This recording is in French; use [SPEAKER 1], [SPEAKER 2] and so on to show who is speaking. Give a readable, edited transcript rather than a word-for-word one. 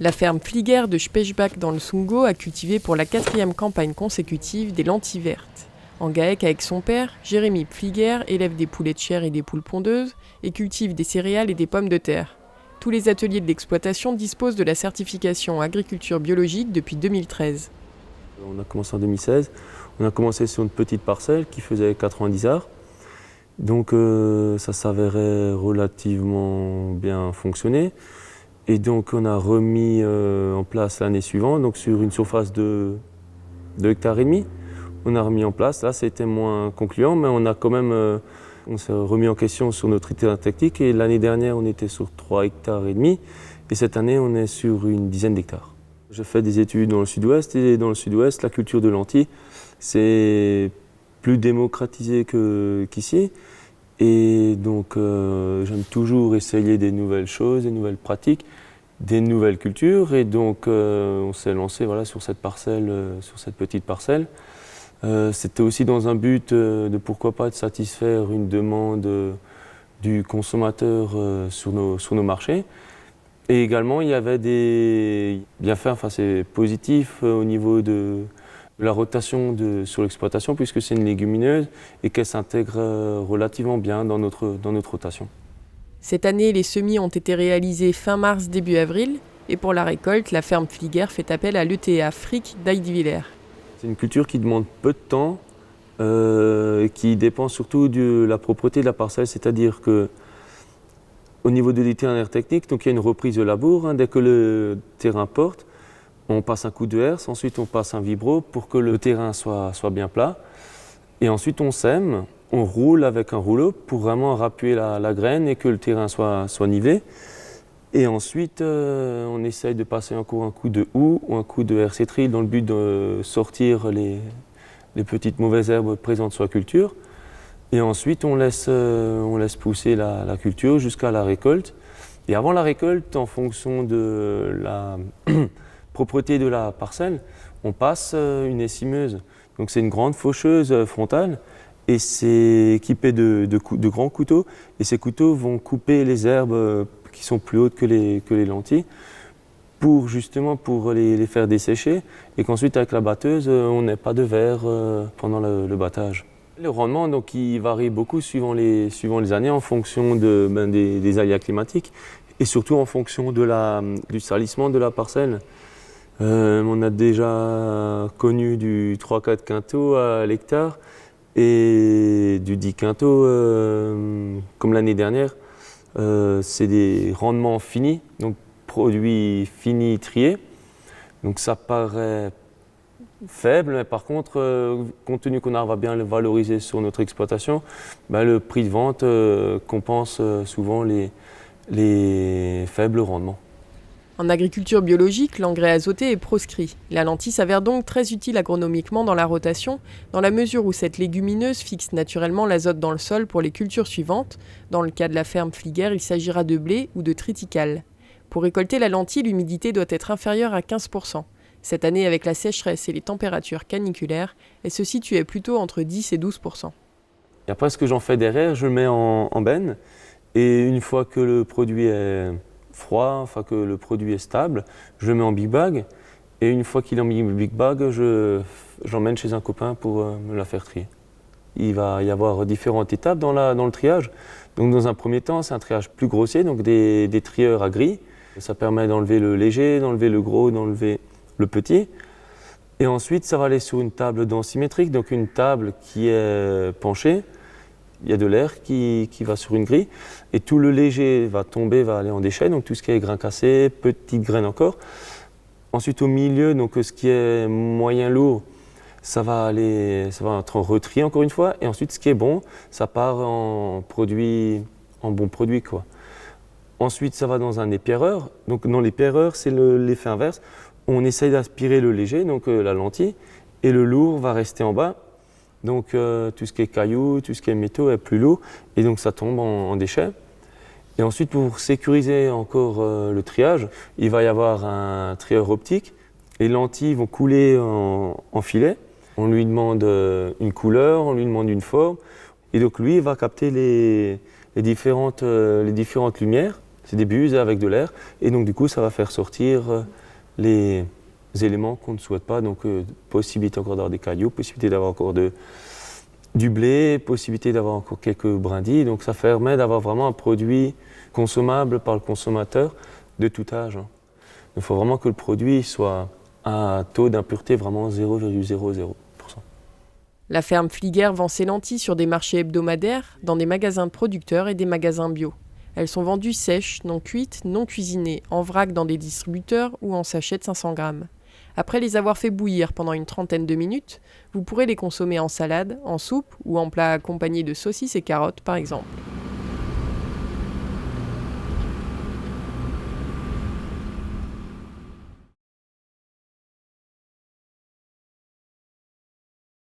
[SPEAKER 1] La ferme Flieger de Spechbach dans le Sundgau a cultivé pour la 4e campagne consécutive des lentilles vertes. En GAEC avec son père, Jérémy Flieger élève des poulets de chair et des poules pondeuses et cultive des céréales et des pommes de terre. Tous les ateliers de l'exploitation disposent de la certification agriculture biologique depuis 2013.
[SPEAKER 2] On a commencé en 2016. On a commencé sur une petite parcelle qui faisait 90 arts. Donc ça s'avérait relativement bien fonctionner. Et donc on a remis en place l'année suivante, donc sur une surface de 2,5 hectares. On a remis en place, là c'était moins concluant, mais on a quand même on s'est remis en question sur notre terrain technique et l'année dernière on était sur 3,5 hectares et cette année on est sur une dizaine d'hectares. Je fais des études dans le sud-ouest et dans le sud-ouest la culture de lentilles c'est plus démocratisé qu'ici et donc j'aime toujours essayer des nouvelles choses, des nouvelles pratiques, des nouvelles cultures et donc on s'est lancé voilà, sur cette parcelle, sur cette petite parcelle. C'était aussi dans un but de pourquoi pas de satisfaire une demande du consommateur sur nos marchés. Et également, il y avait des bienfaits, enfin c'est positif au niveau de la rotation sur l'exploitation puisque c'est une légumineuse et qu'elle s'intègre relativement bien dans notre rotation.
[SPEAKER 1] Cette année, les semis ont été réalisés fin mars, début avril. Et pour la récolte, la ferme Flieger fait appel à l'ETA Frick d'Heideviller.
[SPEAKER 2] C'est une culture qui demande peu de temps et qui dépend surtout de la propreté de la parcelle, c'est-à-dire que au niveau de l'itinéraire technique, donc il y a une reprise de labour. Dès que le terrain porte, on passe un coup de herse, ensuite on passe un vibro pour que le terrain soit bien plat. Et ensuite on sème, on roule avec un rouleau pour vraiment rappuyer la graine et que le terrain soit nivelé. Et ensuite, on essaye de passer encore un coup de houe ou un coup de hersétrie dans le but de sortir les petites mauvaises herbes présentes sur la culture. Et ensuite, on laisse pousser la culture jusqu'à la récolte. Et avant la récolte, en fonction de la propreté de la parcelle, on passe une essimeuse. Donc c'est une grande faucheuse frontale et c'est équipé de grands couteaux. Et ces couteaux vont couper les herbes qui sont plus hautes que les lentilles pour les faire dessécher et qu'ensuite avec la batteuse on n'ait pas de verre pendant le battage. Le rendement donc, il varie beaucoup suivant les années en fonction des aléas climatiques et surtout en fonction du salissement de la parcelle. On a déjà connu du 3-4 quintaux à l'hectare et du 10 quintaux comme l'année dernière. C'est des rendements finis, donc produits finis triés. Donc ça paraît faible, mais par contre, compte tenu qu'on arrive à bien le valoriser sur notre exploitation, le prix de vente compense souvent les faibles rendements.
[SPEAKER 1] En agriculture biologique, l'engrais azoté est proscrit. La lentille s'avère donc très utile agronomiquement dans la rotation, dans la mesure où cette légumineuse fixe naturellement l'azote dans le sol pour les cultures suivantes. Dans le cas de la ferme Flieger, il s'agira de blé ou de triticale. Pour récolter la lentille, l'humidité doit être inférieure à 15%. Cette année, avec la sécheresse et les températures caniculaires, elle se situait plutôt entre 10 et 12%.
[SPEAKER 2] Et après, ce que j'en fais derrière, je le mets en benne. Et une fois que le produit est froid, enfin que le produit est stable, je le mets en big bag et une fois qu'il est en big bag, j'emmène chez un copain pour me la faire trier. Il va y avoir différentes étapes dans le triage. Donc dans un premier temps, c'est un triage plus grossier, donc des trieurs à grille. Ça permet d'enlever le léger, d'enlever le gros, d'enlever le petit. Et ensuite, ça va aller sur une table densimétrique, donc une table qui est penchée. Il y a de l'air qui va sur une grille et tout le léger va tomber, va aller en déchet, donc tout ce qui est grains cassés, petites graines encore. Ensuite au milieu, donc ce qui est moyen lourd, ça va être en retri encore une fois et ensuite ce qui est bon, ça part en bon produit quoi. Ensuite ça va dans un épierreur, donc dans l'épierreur c'est l'effet inverse. On essaye d'aspirer le léger, donc la lentille, et le lourd va rester en bas. Donc tout ce qui est cailloux, tout ce qui est métaux est plus lourd et donc ça tombe en déchets. Et ensuite pour sécuriser encore le triage, il va y avoir un trieur optique. Les lentilles vont couler en filet. On lui demande une couleur, on lui demande une forme. Et donc lui il va capter les différentes lumières C'est des buses avec de l'air. Et donc du coup, ça va faire sortir les éléments qu'on ne souhaite pas. Donc possibilité encore d'avoir des cailloux, possibilité d'avoir encore du blé, possibilité d'avoir encore quelques brindilles. Donc ça permet d'avoir vraiment un produit consommable par le consommateur de tout âge. Il faut vraiment que le produit soit à un taux d'impureté vraiment 0,00%.
[SPEAKER 1] La ferme Fliguer vend ses lentilles sur des marchés hebdomadaires, dans des magasins de producteurs et des magasins bio. Elles sont vendues sèches, non cuites, non cuisinées, en vrac dans des distributeurs ou en sachets de 500 grammes. Après les avoir fait bouillir pendant une trentaine de minutes, vous pourrez les consommer en salade, en soupe ou en plat accompagné de saucisses et carottes par exemple.